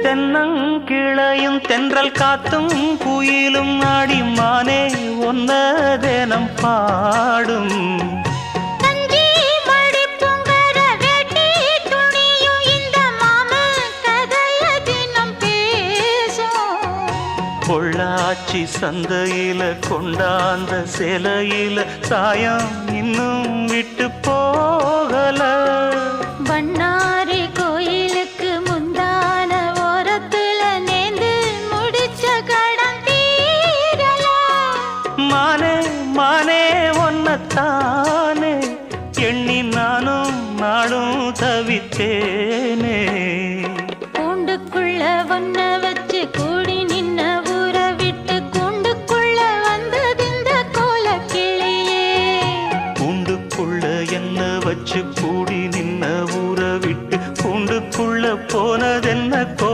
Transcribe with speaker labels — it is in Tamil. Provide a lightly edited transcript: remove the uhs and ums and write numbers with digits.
Speaker 1: தென்னங்கிளையும் தென்றல் காத்தும் குயிலும் ஆடிமானே ஒன்ன தினம் பாடும் பொள்ளாச்சி சந்தையில கொண்டாந்த சிலையில சாயம் இன்னும் விட்டு போகல
Speaker 2: பண்ணாரி கோயிலுக்கு முந்தான ஓரத்துல நேந்து முடிச்ச கடன் தீரல
Speaker 1: மானே மானே ஒன்னத்தானே எண்ணி நானும் நாடும் தவித்தேனே
Speaker 2: கூண்டுக்குள்ள ஒன்ன வச்சு கூடி நின்ன ஊற விட்டு கூண்டுக்குள்ள வந்ததிந்த கோல கிளியே
Speaker 1: கூண்டுக்குள்ள என்ன வச்சு கூடி நின்ன ஊற விட்டு கூண்டுக்குள்ள போனதென்ன